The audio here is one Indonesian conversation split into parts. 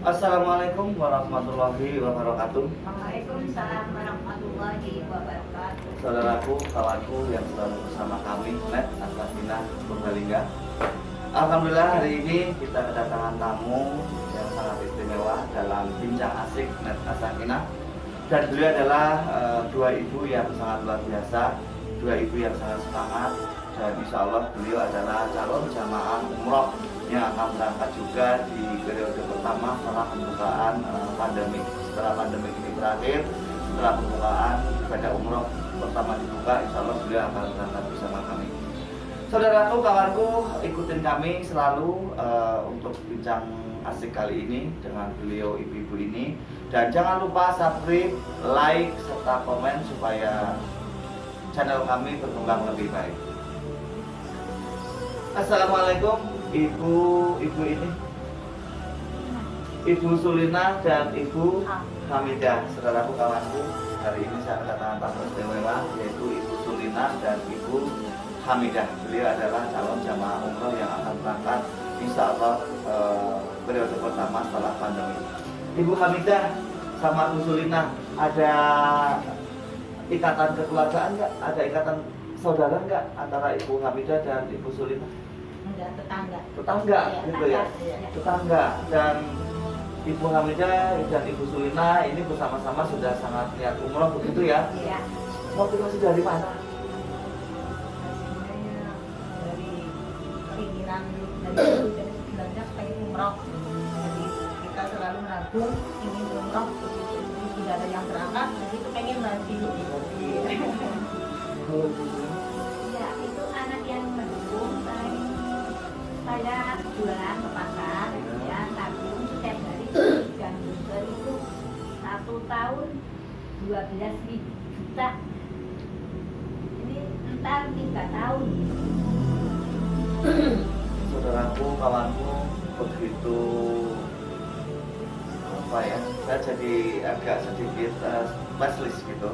Assalamualaikum warahmatullahi wabarakatuh. Waalaikumsalam warahmatullahi wabarakatuh. Saudaraku, kawanku yang selalu bersama kami, Net Asafina Purbalingga. Alhamdulillah hari ini kita kedatangan tamu yang sangat istimewa dalam bincang asik Net Asafina. Dan beliau adalah dua ibu yang sangat luar biasa, dua ibu yang sangat semangat. Dan insya Allah beliau adalah calon jamaah umroh yang akan berangkat juga di periode pertama setelah pembukaan pandemi. Setelah pandemi ini berakhir, setelah pembukaan ibadah umroh pertama dibuka, insya Allah beliau akan berangkat bersama kami. Saudaraku, kawanku, ikutin kami selalu untuk bincang asik kali ini dengan beliau ibu-ibu ini. Dan jangan lupa subscribe, like, serta komen supaya channel kami berkembang lebih baik. Assalamualaikum ibu ini, Ibu Sulina dan Ibu Hamidah. Saudaraku, kawanku, hari ini saya kedatangan tamu istimewa yaitu Ibu Sulina dan Ibu Hamidah. Beliau adalah calon jamaah umroh yang akan berangkat insya Allah periode pertama setelah pandemi. Ibu Hamidah sama Ibu Sulina, ada ikatan kekeluargaan nggak? Ada ikatan saudara nggak antara Ibu Hamidah dan Ibu Sulina? Enggak, tetangga. Tetangga, Ya, gitu ya? Tetangga. Dan Ibu Hamidah dan Ibu Sulina ini bersama-sama sudah sangat niat umroh begitu ya? Iya. Motivasi dari mana? Sebenarnya dari keinginan dari dulu dari sebenarnya pengen umroh. Jadi kita selalu menabung ingin umroh. Jadi sudah ada yang berangkat, jadi itu pengen lagi. Kalau Ibu Sulina? Ya, itu anak yang mendukung. Saya jualan ke pasar, ya, tabung setiap hari dan booster itu 1 tahun 12.000 juta. Ini entar 3 tahun. Saudaraku, kawanku, begitu apa ya? Saya jadi agak sedikit flashlight gitu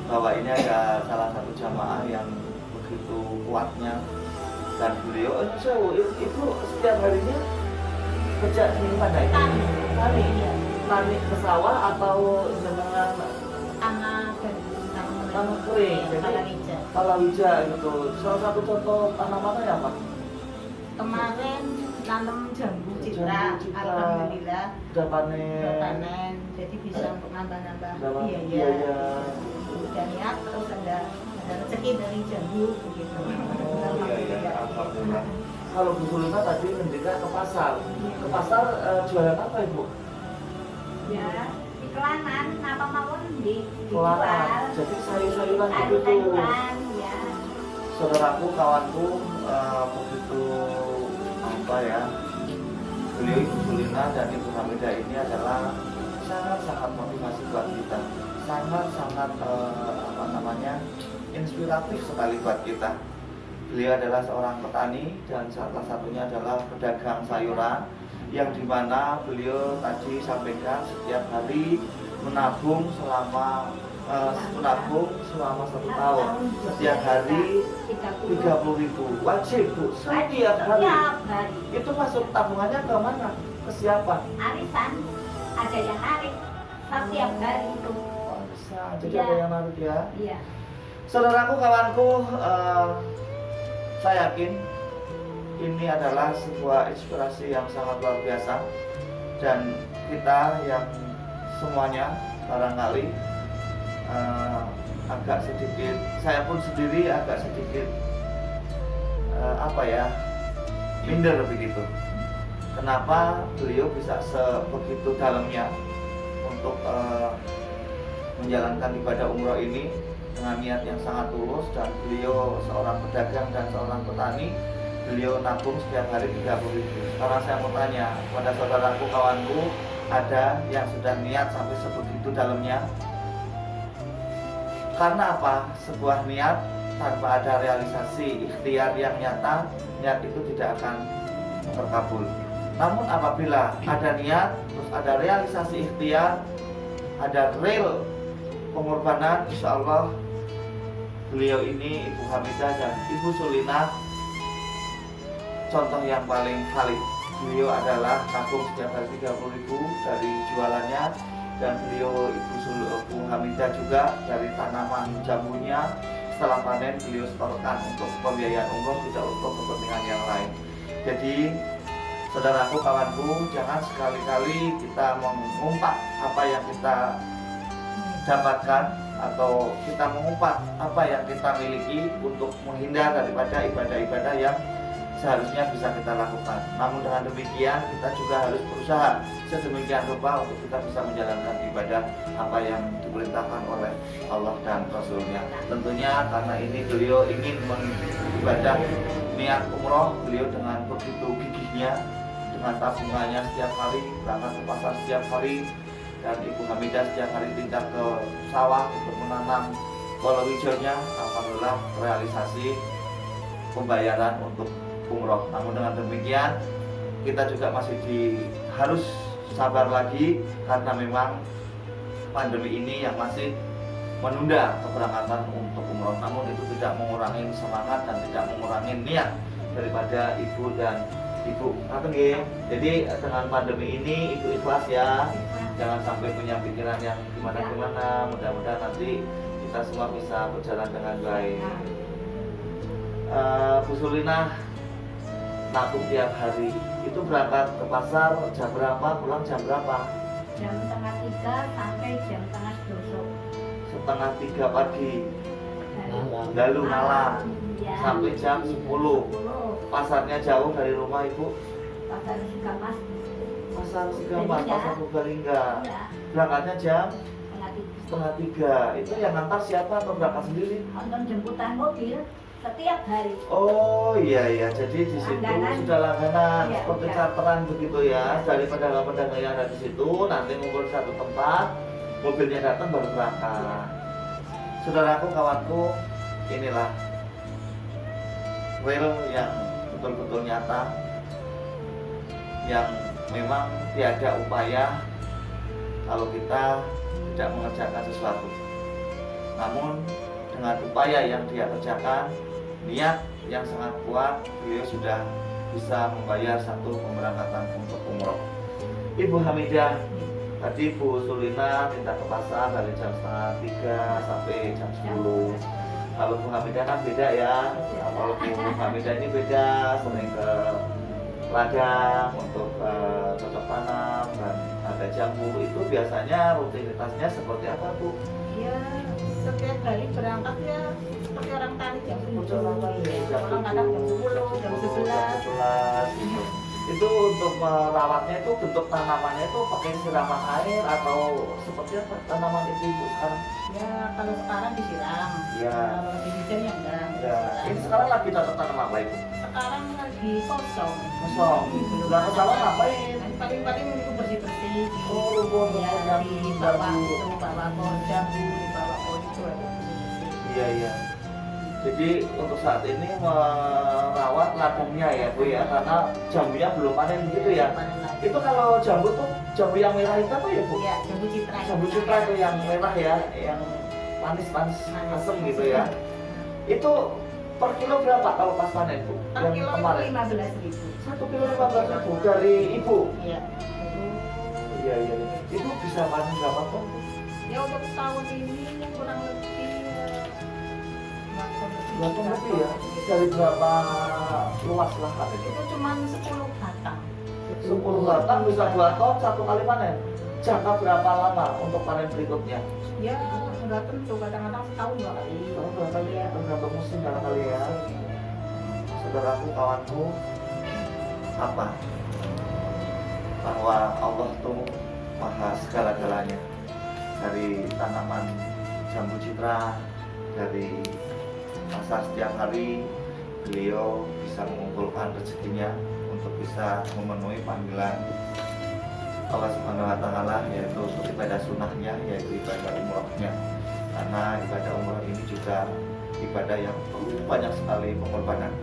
bahwa ini ada salah satu jamaah yang begitu kuatnya. Dan beliau, itu setiap harinya kerja di mana itu? Tani ke sawah atau dengan Tanah tanah kering, jadi palawija gitu. Salah satu contoh tanamannya ya Pak? Kemarin nanam jambu citra, Jambu citra. alhamdulillah Udah udah panen. panen, jadi bisa untuk nambah-nambah Nambah biaya. Udah niat terus ada rezeki dari jambu begitu. Oh iya, alhamdulillah. Kalau Bu Sulina tadi menjaga ke pasar. Ke pasar jualan apa Ibu? Ya, iklanan apa mawon Jualan. dijual. Jadi sayur-sayuran gitu tuh. Sayuran, ya. Saudaraku, kawanku, begitu apa ya? Beliau Ibu Sulina dan Ibu Hamidah ini adalah sangat-sangat motivasi buat kita. Sangat-sangat apa namanya? Inspiratif sekali buat kita. Beliau adalah seorang petani dan salah satunya adalah pedagang sayuran yang dimana beliau tadi sampaikan setiap hari menabung selama 1 tahun, setiap hari 30.000 wajib Bu, setiap hari. Itu masuk tabungannya ke mana? Ke siapa? Arisan ada yang narik setiap hari itu. Bisa, jadi Iya. ada yang narik ya. Iya. Saudaraku, kawanku, saya yakin ini adalah sebuah inspirasi yang sangat luar biasa. Dan kita yang semuanya barangkali agak sedikit, saya pun sendiri agak sedikit apa ya, minder begitu. Kenapa beliau bisa sebegitu dalamnya untuk menjalankan ibadah umroh ini dengan niat yang sangat tulus. Dan beliau seorang pedagang dan seorang petani, beliau nabung setiap hari 30.000. Sekarang saya mau tanya pada saudaraku, kawanku, ada yang sudah niat sampai sebegitu dalamnya? Karena apa? Sebuah niat tanpa ada realisasi ikhtiar yang nyata, niat itu tidak akan terkabul. Namun apabila ada niat, terus ada realisasi ikhtiar, ada real pengorbanan, insya Allah beliau ini, Ibu Hamidah dan Ibu Sulina, contoh yang paling valid. beliau adalah nabung setiap hari 30.000 dari jualannya, dan beliau Bu Hamidah juga dari tanaman jambunya setelah panen beliau setorkan untuk pembiayaan umroh, tidak untuk kepentingan yang lain. Jadi saudaraku, kawanku, jangan sekali-kali kita mengumpat apa yang kita dapatkan atau kita mengumpat apa yang kita miliki untuk menghindar daripada ibadah-ibadah yang seharusnya bisa kita lakukan. Namun dengan demikian kita juga harus berusaha sedemikian rupa untuk kita bisa menjalankan ibadah apa yang diperintahkan oleh Allah dan Rasulnya. Tentunya karena ini beliau ingin beribadah niat umroh, beliau dengan begitu gigihnya, dengan tabungannya setiap hari, berangkat ke pasar setiap hari, dan Ibu Hamidah setiap hari pindah ke sawah untuk menanam kolowijaunya. Alhamdulillah realisasi pembayaran untuk umroh. Namun dengan demikian kita juga masih harus sabar lagi karena memang pandemi ini yang masih menunda keberangkatan untuk umroh. Namun itu tidak mengurangi semangat dan tidak mengurangi niat daripada ibu dan ibu. Jadi dengan pandemi ini ibu ikhlas ya, jangan sampai punya pikiran yang gimana-gimana. Mudah-mudahan nanti kita semua bisa berjalan dengan baik. Bu Sulina nabung tiap hari itu berangkat ke pasar jam berapa, pulang jam berapa? Jam 2:30 sampai jam 2:30 setengah 3 pagi, lalu malam sampai jam 10. Pasarnya jauh dari rumah ibu? Pasar Sigamas. Pasar Sigamas, pasar Purbalingga. Berangkatnya jam 2:30. Itu yang ngantar siapa atau berangkat sendiri? Nonton jemputan mobil setiap hari. Oh iya, jadi di situ sudah langganan, iya, seperti iya. charteran begitu ya, dari pedagang-pedagang yang ada di situ, nanti ngumpul di satu tempat, mobilnya datang baru berangkat. Saudaraku, kawanku, inilah real yang betul-betul nyata, yang memang tiada upaya kalau kita tidak mengerjakan sesuatu. Namun dengan upaya yang dia kerjakan, niat yang sangat kuat, beliau sudah bisa membayar satu pemberangkatan untuk umroh. Ibu Hamidah, tadi Bu Sulina minta ke pasar dari jam 2:30 sampai jam 10. Kalau Bu Hamidah kan beda ya. Kalau Bu Hamidah ini beda, sering ke ladang untuk cocok tanam dan ada jambu. Itu biasanya rutinitasnya seperti apa, Bu? Ya, setiap hari berangkat ya seperti orang tani jam 7, orang kadang jam 10, jam 11. Gitu. Itu untuk merawatnya itu bentuk tanamannya itu pakai siraman air atau seperti apa tanaman itu ibu sekarang? Ya, kalau sekarang disiram. Ya. Kalau lagi hujan ya enggak. Ya. Ini sekarang lagi cocok tanam apa itu? Sekarang lagi kosong. Kosong. Udah kesalahan ngapain? Paling-paling itu bersih-bersih. Oh, rumput Ya, yang di bawah baru. itu, bawah pohon jambu, di bawah pohon itu ada bersih-bersih. Iya. Jadi untuk saat ini merawat ladangnya ya Bu ya, karena jambunya belum panen gitu ya. Panen lagi. Itu kalau jambu tuh jambu yang merah itu apa ya Bu? Iya, jambu citra. Jambu citra itu yang merah ya, yang manis asem gitu ya. Itu per kilo berapa kalau pas panen Bu? Per Yang kilo kemarin? 15.000. 1 kilo 15.000 dari ibu. Iya. Iya. Itu bisa panen berapa ton? Ya untuk tahun ini kurang lebih 8 lebih ya. Dari berapa luas lah Kak? itu cuma 10 batang. 10 batang bisa 2 ton satu kali panen. Jangka berapa lama untuk panen berikutnya? Ya nggak tentu, kadang-kadang setahun 2 kali. Oh, berapa kali ya? Berapa musim barangkali ya? Saudaraku, kawanku, apa? Bahwa Allah tuh maha segala-galanya. Dari tanaman jambu citra, dari pasar setiap hari, beliau bisa mengumpulkan rezekinya untuk bisa memenuhi panggilan Allah Subhanahu wa Ta'ala, yaitu untuk ibadah sunnahnya, yaitu ibadah umrohnya. Karena ibadah umroh ini juga ibadah yang perlu banyak sekali pengorbanan.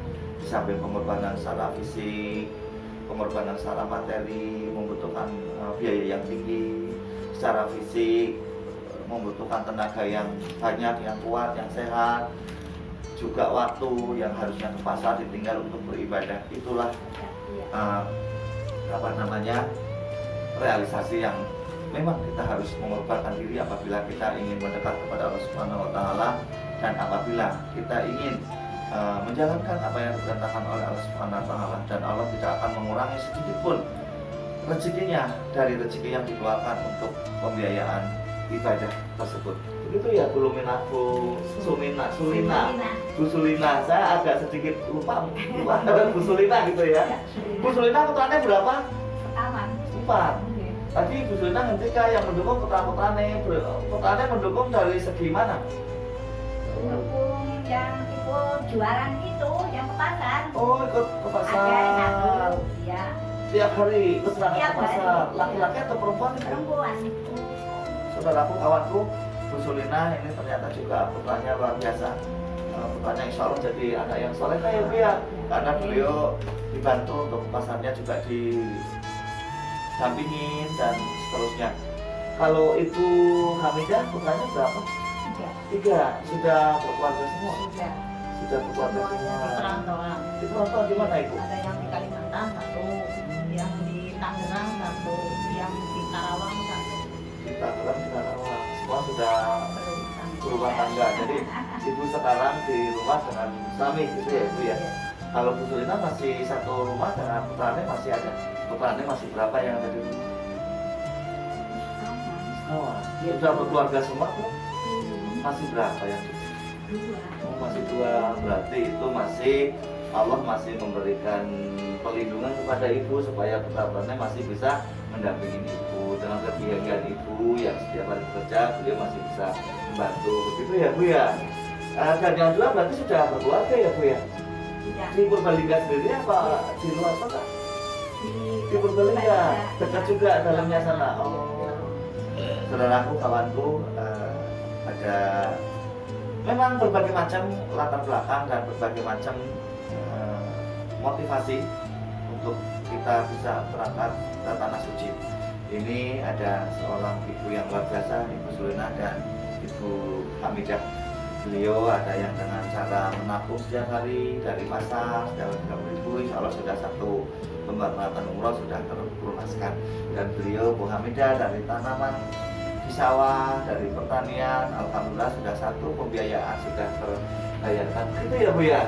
Di samping pengorbanan secara fisik, pengorbanan secara materi, membutuhkan biaya yang tinggi. Secara fisik membutuhkan tenaga yang banyak, yang kuat, yang sehat. Juga waktu yang harusnya ke pasar ditinggal untuk beribadah. Itulah apa namanya realisasi yang memang kita harus mengorbankan diri apabila kita ingin mendekat kepada Allah Subhanahu wa taala, dan apabila kita ingin menjalankan apa yang diperintahkan oleh Allah Subhanahu wa taala, dan Allah tidak akan mengurangi sedikit pun rezekinya dari rezeki yang dikeluarkan untuk pembiayaan ibadah tersebut. Begitu ya Bu Lumina, Bu Sulina. Bu Sulina, saya agak sedikit lupa Bu Sulina gitu ya. Bu Sulina putranya berapa? Aman. 4. Tadi Bu Sulina hentikan yang mendukung putranya mendukung dari segi mana? Dukung yang ikut jualan itu, yang ke pasar. Oh, ikut ke pasar. Ada satu, ya. Tiap hari ikut berangkat Tiap ke pasar. hari. Laki-laki atau perempuan? Perempuan. Saudaraku, kawanku, Bu Sulina ini ternyata juga putranya luar biasa. Putranya insya Allah jadi anak yang soleh ya Bu ya. Karena beliau dibantu untuk ke pasarnya juga didampingin dan seterusnya. Kalau Ibu Hamidah putranya berapa? 3. Sudah berkeluarga semua? Sudah berkeluarga semua. Perantauan. Di perantauan di mana Ibu? Ada yang di Kalimantan satu, yang di Tangerang satu, yang di Karawang satu. Di Tangerang, di Karawang. Semua sudah berumah tangga. Jadi Ibu sekarang di rumah dengan suami gitu ya Ibu ya. Kalau Bu Sulina masih satu rumah dengan putranya masih ada. Putranya masih berapa yang ada di rumah? Oh, sudah berkeluarga semua tuh? Masih berapa yang? 2. Oh, masih 2. Berarti itu masih Allah masih memberikan perlindungan kepada ibu supaya putra-putranya masih bisa mendampingi ibu dengan kegiatan ibu yang setiap hari bekerja, beliau masih bisa membantu. Begitu ya Bu ya. Dan yang 2 berarti sudah berkeluarga ya Bu ya. Di Purbalingga sendiri apa di luar kota? Di Purbalingga, dekat juga dalamnya sana. Oh, saudaraku, kawanku, ada memang berbagai macam latar belakang dan berbagai macam motivasi untuk kita bisa berangkat ke tanah suci. Ini ada seorang ibu yang luar biasa, Ibu Sulina dan Ibu Hamidah. Beliau ada yang dengan cara menabung setiap hari dari pasar, setiap 30.000, insya Allah sudah 1 lembar peralatan umroh sudah terlunaskan. Dan beliau Bu Hamidah dari tanaman di sawah, dari pertanian, alhamdulillah sudah 1 pembiayaan sudah terbayarkan. Itu ya Bu ya.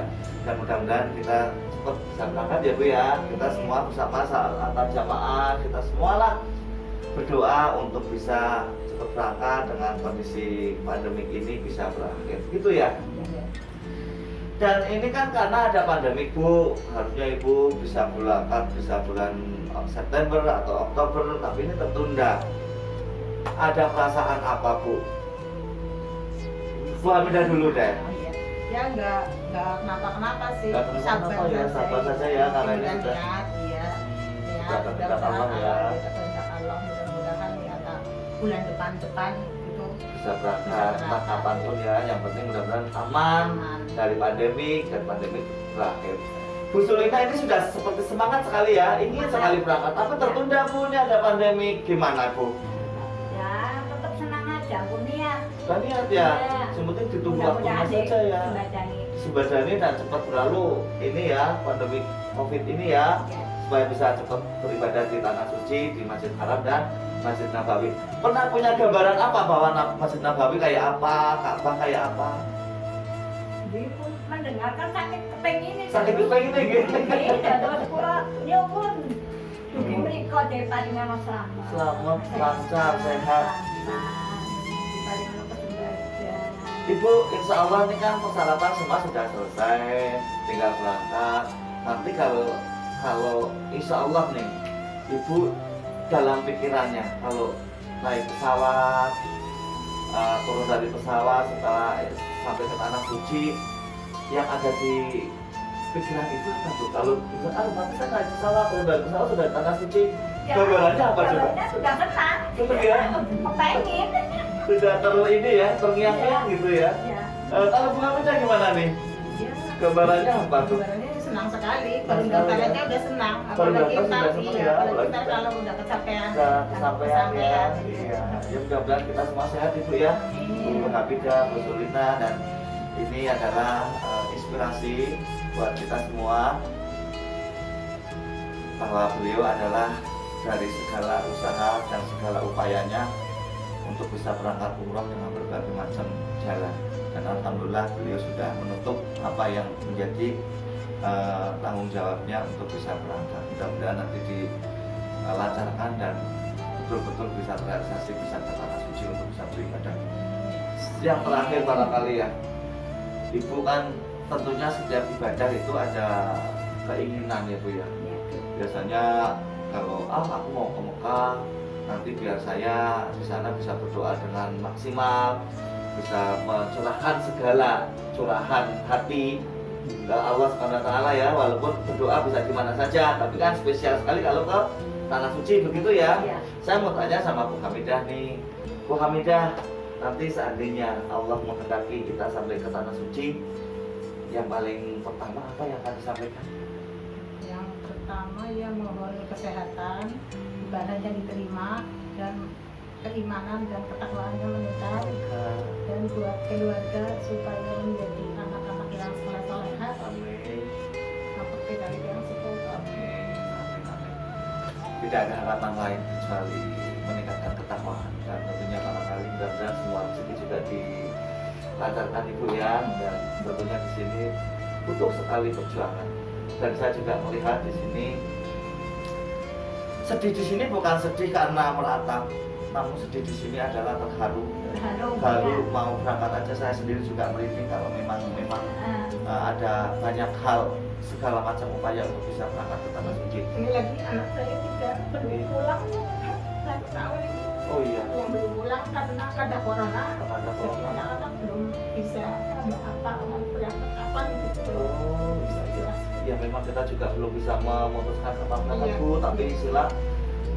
Dan mudah-mudahan kita cepat bisa berangkat ya Bu ya. Kita semua bersama antar jamaah, kita semualah berdoa untuk bisa cepat berangkat dengan kondisi pandemik ini bisa berakhir. Gitu ya. Dan ini kan karena ada pandemik Bu, harusnya Ibu bisa berangkat bisa bulan September atau Oktober, tapi ini tertunda. Ada perasaan apa Bu? Bu Hamidah dulu deh. Ya nggak kenapa-kenapa sih. Sabar saja ya, karena ini sudah ya kehendak Allah ya. Kehendak Allah, mudah-mudahan ya bulan depan itu bisa berangkat entah kapanpun ya. Yang penting mudah-mudahan aman dari pandemi dan pandemi berakhir. Bu Sulina ini sudah seperti semangat sekali ya, ingin sekali berangkat, tapi tertunda Bu, ini ada pandemi, gimana Bu? Ya tetap senang aja Bu niat. Dan niat ya, sementing ditunggu waktunya saja ya. Subadani dan cepat berlalu ini ya, pandemi COVID ini ya, supaya bisa cepat beribadah di tanah suci, di Masjid Haram dan Masjid Nabawi. Pernah punya gambaran apa bahwa Masjid Nabawi kayak apa, Ka'bah kayak apa? Ibu mendengarkan sakit kepengin ini. Sakit kepengin ini gitu. Iya, terus pura ya pun. Mereka daripada memang Selamat, lancar, sehat. Ibu, insya Allah ini kan persyaratan semua sudah selesai, tinggal berangkat. Nanti kalau insya Allah nih, Ibu dalam pikirannya kalau naik pesawat, turun dari pesawat setelah sampai ke tanah suci, yang ada di pikiran Ibu apa tuh? Kalau Ibu, nanti saya naik pesawat, turun dari pesawat sudah tanah suci, gambarannya apa coba? Gambarannya sudah senang. Senang ya? Pengen. Sudah teringiang-ngiang gitu ya. Kalau Bu Hamidah gimana nih? Gambarannya apa tuh? Gambarannya senang sekali. Baru gambarannya udah senang. Apalagi ntar kalau udah kecapean. Kecapean ya. Iya. Ya mudah-mudahan kita semua sehat Ibu ya. Bu Hamidah, Bu Sulina, dan ini adalah inspirasi buat kita semua. bahwa beliau adalah dari segala usaha dan segala upayanya untuk bisa berangkat umroh dengan berbagai macam jalan, dan alhamdulillah beliau sudah menutup apa yang menjadi tanggung jawabnya untuk bisa berangkat. Mudah-mudahan nanti dilancarkan dan betul-betul bisa terrealisasi, bisa ke tanah suci untuk bisa beribadah. Yang terakhir barangkali ya, Ibu kan tentunya setiap ibadah itu ada keinginan ya Bu ya. Biasanya kalau aku mau ke Mekah, nanti biar saya di sana bisa berdoa dengan maksimal, bisa mencurahkan segala curahan hati ke Allah SWT ya, walaupun berdoa bisa di mana saja, tapi kan spesial sekali kalau ke tanah suci begitu ya. Iya. Saya mau tanya sama Bu Hamidah nih, Bu Hamidah, nanti seandainya Allah menghendaki kita sampai ke tanah suci, yang paling pertama apa yang akan disampaikan? Yang pertama ya mohon kesehatan, ibadahnya diterima, dan keimanan dan ketakwaannya meningkat, dan buat keluarga supaya menjadi anak-anak yang soleh-solehat, Amin. seperti dari yang sepuluh. Amin. Amin. Amin. Tidak ada harapan lain kecuali meningkatkan ketakwaan, dan tentunya barangkali mudah-mudahan semua rezeki juga dilancarkan Ibu ya, dan tentunya di sini butuh sekali perjuangan. Dan saya juga melihat di sini sedih di sini bukan sedih karena meratap, namun sedih di sini adalah terharu. Baru mau berangkat aja saya sendiri juga merinding kalau memang ada banyak hal, segala macam upaya untuk bisa berangkat ke tanah suci. Ini lagi anak saya juga belum pulang, 1 tahun ini. Oh iya. Yang belum pulang karena ada corona. Ada corona. Anak-anak belum bisa ada apa mau berangkat kapan gitu. Oh bisa ya. Ya memang kita juga belum bisa memutuskan kapan Iya. Bu, tapi istilah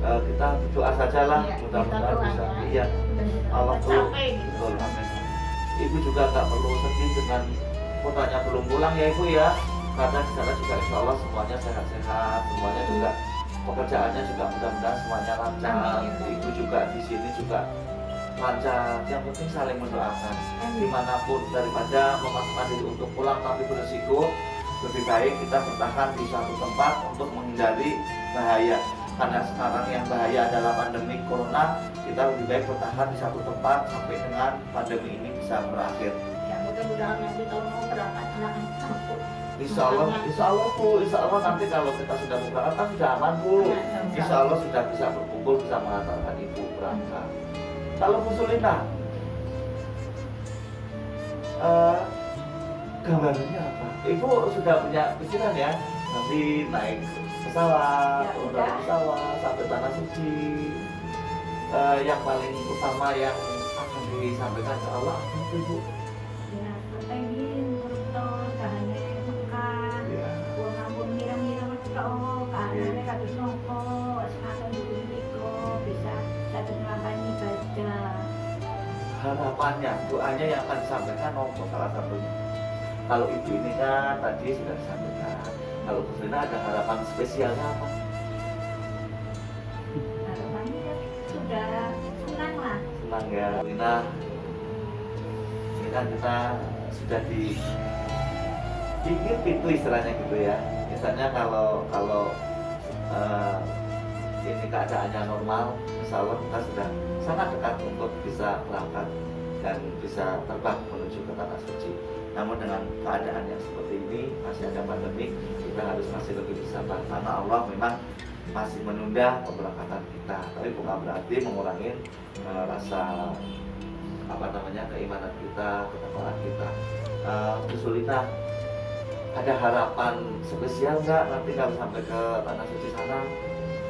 kita berdoa sajalah, Iya, mudah-mudahan kita bisa. doa, Iya. Allah tuh tercapai gitu. betul, amin. Ibu juga nggak perlu sedih dengan putranya belum pulang ya Ibu ya, karena di sana juga Insya Allah semuanya sehat-sehat, semuanya juga pekerjaannya juga mudah-mudahan semuanya lancar. Amin. Ibu juga di sini juga lancar. Yang penting saling mendoakan. Dimanapun daripada memaksakan diri untuk pulang tapi berisiko, lebih baik kita bertahan di suatu tempat untuk menghindari bahaya. Karena sekarang yang bahaya adalah pandemi corona, kita lebih baik bertahan di satu tempat sampai dengan pandemi ini bisa berakhir. Ya mudah-mudahan nanti kalau mau berangkat anak-anak campur. Insya Allah Bu, Insya Allah nanti kalau kita sudah berangkat kan sudah aman Bu. Insya Allah sudah bisa berkumpul, bisa mengantarkan Ibu berangkat. Kalau Bu Sulina, gambarannya apa? Ibu sudah punya pikiran ya, nanti naik pesawat, Ya, turun udah. dari pesawat sampai tanah suci. Yang paling utama yang akan disampaikan ke Allah apa itu Ibu? Ya, pengen terus kahane Mekah. Ya. Wong ampun mira-mira tok, kahane kados nopo, sekarang dulu niku bisa satu nglakoni ibadah. Harapannya, doanya yang akan disampaikan apa salah satunya? Kalau Ibu ini kan tadi sudah disampaikan. Kalau Bu Sulina ada harapan spesialnya apa? Harapannya ya sudah senang lah. Senang ya, Lina. Ini kan kita sudah dikit pintu istilahnya gitu ya. Misalnya kalau ini keadaannya normal, insya Allah kita sudah sangat dekat untuk bisa berangkat dan bisa terbang menuju ke tanah suci. Namun dengan keadaan yang seperti ini, masih ada pandemi, kita harus masih lebih bersabar karena Allah memang masih menunda keberangkatan kita. Tapi bukan berarti mengurangi rasa keimanan kita, ketakwaan kita. Bu Sulina, ada harapan spesial nggak nanti kalau sampai ke tanah suci sana?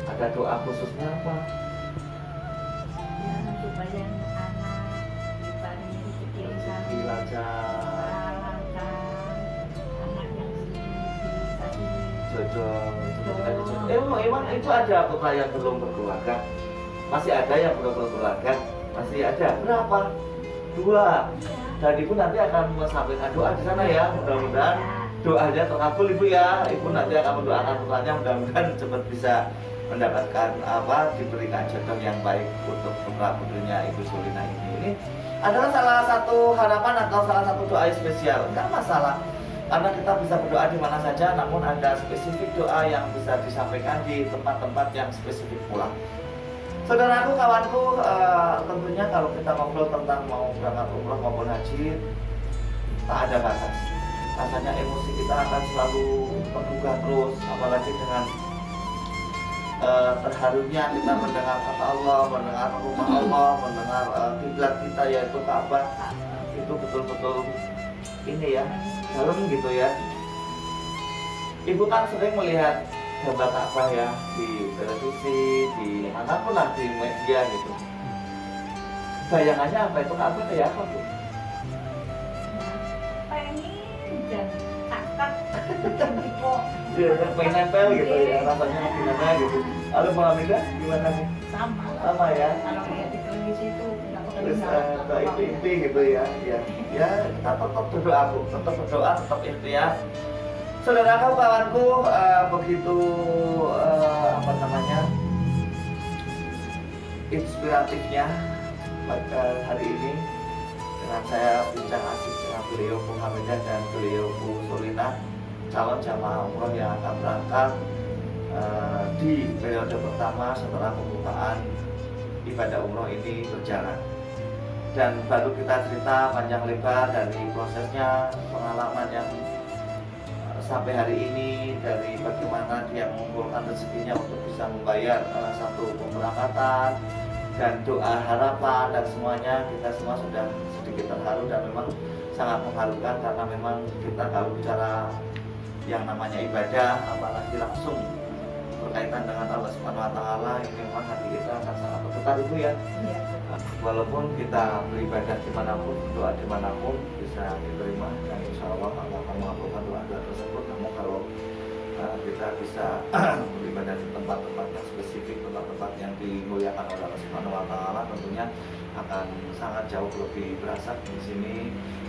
Ada doa khususnya apa? Ya, supaya anak diparingi rezeki yang Rezeki lancar, lancar, anak yang dikasih jodoh. Emang itu ada putra yang belum berkeluarga? Masih ada yang belum berkeluarga? Masih ada. Berapa? 2. Dan Ibu nanti akan menyampaikan doa di sana ya. Mudah-mudahan doanya terkabul Ibu ya. Ibu nanti akan mendoakan putranya, mudah-mudahan cepat bisa mendapatkan diberikan jodoh yang baik untuk putra putrinya Ibu Sulina ini. Ini adalah salah satu harapan atau salah satu doa yang spesial. Enggak masalah. Karena kita bisa berdoa di mana saja, namun ada spesifik doa yang bisa disampaikan di tempat-tempat yang spesifik pula. Saudaraku, kawanku, tentunya kalau kita ngobrol tentang mau berangkat umroh maupun haji, tak ada batas. Rasanya emosi kita akan selalu tergugah terus, apalagi dengan terharunya kita mendengar kata Allah, mendengar rumah Allah, mendengar kiblat kita yaitu Ka'bah. Itu betul-betul ini ya, dalam gitu ya. Ibu kan sering melihat gambar Ka'bah ya di televisi, di manapun lah, di media gitu. Bayangannya apa itu Ka'bah kayak apa Bu? Pengen dan takut dan tipe. Dia pengen nempel gitu ya, rasanya gimana gitu. Lalu Mbak Hamidah gimana sih? Sama lah. Sama ya. Kalau lihat di televisi itu nggak bakal Terus bisa. ke inti gitu ya, ya kita tetap berdoa Bu, tetap berdoa, tetap ikhtiar. Saudara kawanku, begitu apa namanya inspiratifnya hari ini dengan saya bincang asik dengan beliau Bu Hamidah dan beliau Bu Solina, calon jamaah umroh yang akan berangkat di periode pertama setelah pembukaan ibadah umroh ini berjalan. Dan baru kita cerita panjang lebar dari prosesnya, pengalaman yang sampai hari ini, dari bagaimana dia mengumpulkan rezekinya untuk bisa membayar satu pemberangkatan dan doa harapan dan semuanya. Kita semua sudah sedikit terharu dan memang sangat mengharukan karena memang kita kalau bicara yang namanya ibadah, apalagi langsung berkaitan dengan Allah Subhanahu wa Ta'ala, ini memang hati kita akan sangat bergetar Ibu ya. Iya. Walaupun kita beribadah dimanapun, doa dimanapun bisa diterima dan insya Allah Allah akan mengabulkan doa-doa tersebut. Namun kalau kita bisa beribadah di tempat-tempat yang spesifik, tempat-tempat yang dimuliakan oleh Allah Subhanahu wa Ta'ala, tentunya akan sangat jauh lebih berasa di sini.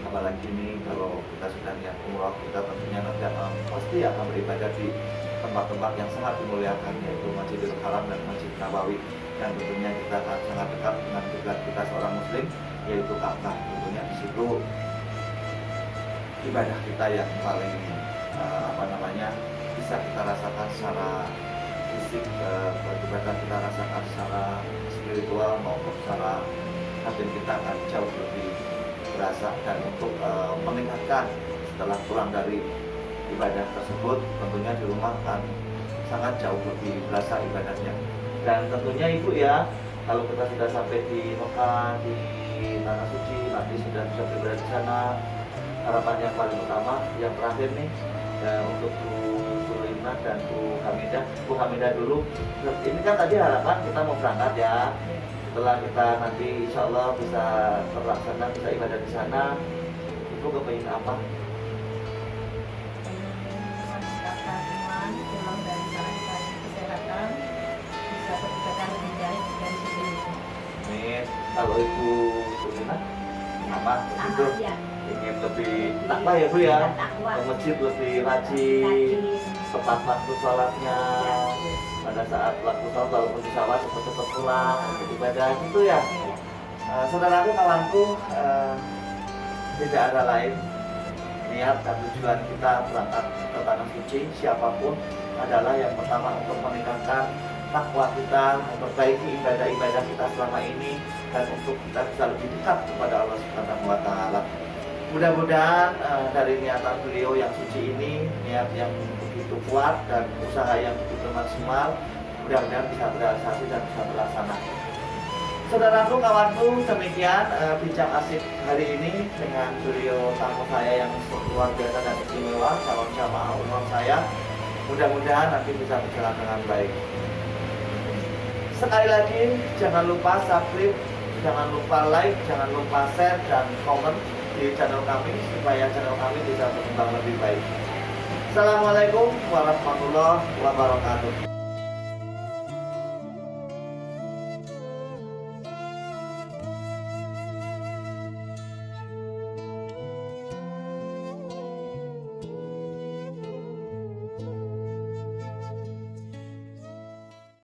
Apalagi ini kalau kita sudah niat umroh, kita tentunya nanti pasti akan beribadah di tempat-tempat yang sangat dimuliakan, yaitu Masjidil Haram dan Masjid Nabawi, yang tentunya kita akan sangat dekat dengan kiblat kita seorang muslim, yaitu Ka'bah. Tentunya di situ ibadah kita yang paling bisa kita rasakan secara fisik, ibadah kita rasakan secara spiritual maupun secara hati kita akan jauh lebih berasa. Dan untuk meningkatkan setelah pulang dari ibadah tersebut, tentunya di rumah kan sangat jauh lebih berasa ibadahnya. Dan tentunya Ibu ya, kalau kita sudah sampai di Mekah, di Tanah Suci, nanti sudah bisa beribadah di sana, harapan yang paling utama, yang terakhir nih untuk Bu Sulina dan Bu Hamidah dulu. Ini kan tadi harapan kita mau berangkat ya. Setelah kita nanti insya Allah bisa terlaksana, bisa ibadah di sana, Ibu kepengen apa? Meningkatkan iman, pulang dari sana kita kesehatan, bisa beribadah lebih baik dari sebelumnya. Amin. Kalau Ibu Sulina apa? Itu ya. ingin lebih takwa ya Bu ya, ke masjid lebih rajin, tepat waktu sholatnya, pada saat waktu sholat walaupun di sawah cepat-cepat pulang untuk ibadah gitu ya. Saudaraku, kawanku, tidak ada lain niat dan tujuan kita berangkat ke Tanah Suci siapapun adalah yang pertama untuk meningkatkan takwa kita, memperbaiki ibadah-ibadah kita selama ini, dan untuk kita bisa lebih dekat kepada Allah Subhanahu wa Ta'ala. Mudah-mudahan dari niatan beliau yang suci ini, niat yang begitu kuat dan usaha yang begitu maksimal, mudah-mudahan bisa terrealisasi dan bisa terlaksana. Saudaraku, kawanku, demikian bincang asik hari ini dengan beliau tamu saya yang luar biasa dan istimewa, calon jamaah umroh saya. Mudah-mudahan nanti bisa berjalan dengan baik. Sekali lagi, jangan lupa subscribe, jangan lupa like, jangan lupa share dan komen di channel kami supaya channel kami bisa berkembang lebih baik. Assalamualaikum warahmatullahi wabarakatuh.